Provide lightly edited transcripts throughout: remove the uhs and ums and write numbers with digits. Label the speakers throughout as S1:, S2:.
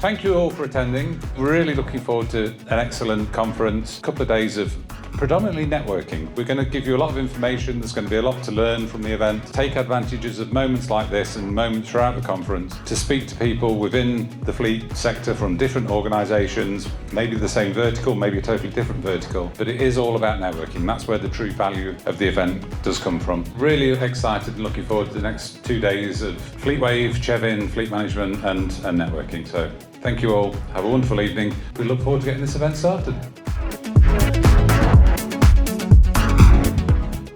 S1: Thank you all for attending. We're really looking forward to an excellent conference, a couple of days of predominantly networking. We're going to give you a lot of information. There's going to be a lot to learn from the event. Take advantages of moments like this and moments throughout the conference to speak to people within the fleet sector from different organisations, maybe the same vertical, maybe a totally different vertical, but it is all about networking. That's where the true value of the event does come from. Really excited and looking forward to the next 2 days of Fleetwave, Chevin, fleet management and networking. So thank you all. Have a wonderful evening. We look forward to getting this event started.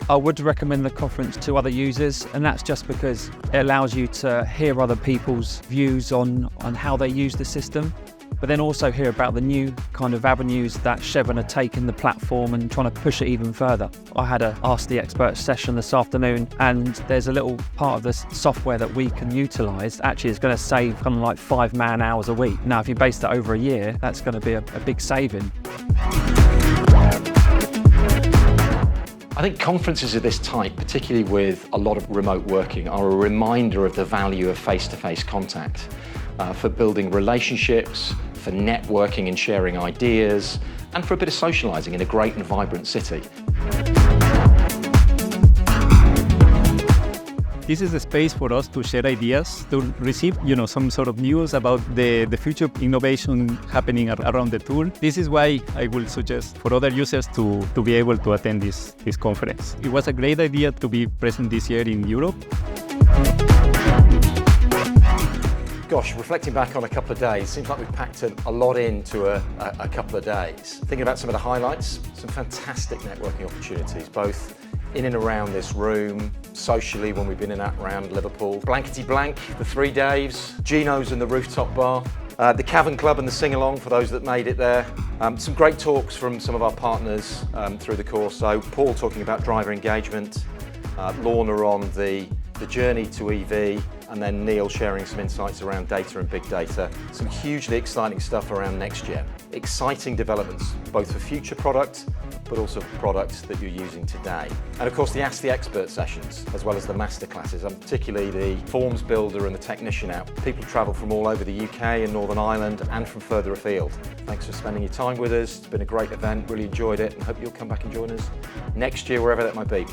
S2: I would recommend the conference to other users, and that's just because it allows you to hear other people's views on how they use the system, but then also hear about the new kind of avenues that Chevin are taking the platform and trying to push it even further. I had a Ask the Expert session this afternoon, and there's a little part of this software that we can utilise. Actually, it's going to save kind of like 5 man-hours a week. Now, if you base that over a year, that's going to be a big saving.
S3: I think conferences of this type, particularly with a lot of remote working, are a reminder of the value of face-to-face contact for building relationships, for networking and sharing ideas, and for a bit of socialising in a great and vibrant city.
S4: This is a space for us to share ideas, to receive, some sort of news about the future innovation happening around the tour. This is why I will suggest for other users to be able to attend this conference. It was a great idea to be present this year in Europe.
S3: Gosh, reflecting back on a couple of days, seems like we've packed a lot into a couple of days. Thinking about some of the highlights, some fantastic networking opportunities, both in and around this room, socially when we've been in and around Liverpool. Blankety Blank, the 3 Daves, Gino's and the Rooftop Bar, the Chevin Club and the Sing-Along for those that made it there. Some great talks from some of our partners through the course. So Paul talking about driver engagement, Lorna on the journey to EV, and then Neil sharing some insights around data and big data. Some hugely exciting stuff around next gen. Exciting developments, both for future products, but also for products that you're using today. And of course the Ask the Expert sessions, as well as the masterclasses, and particularly the Forms Builder and the Technician app. People travel from all over the UK and Northern Ireland and from further afield. Thanks for spending your time with us. It's been a great event, really enjoyed it, and hope you'll come back and join us next year, wherever that might be.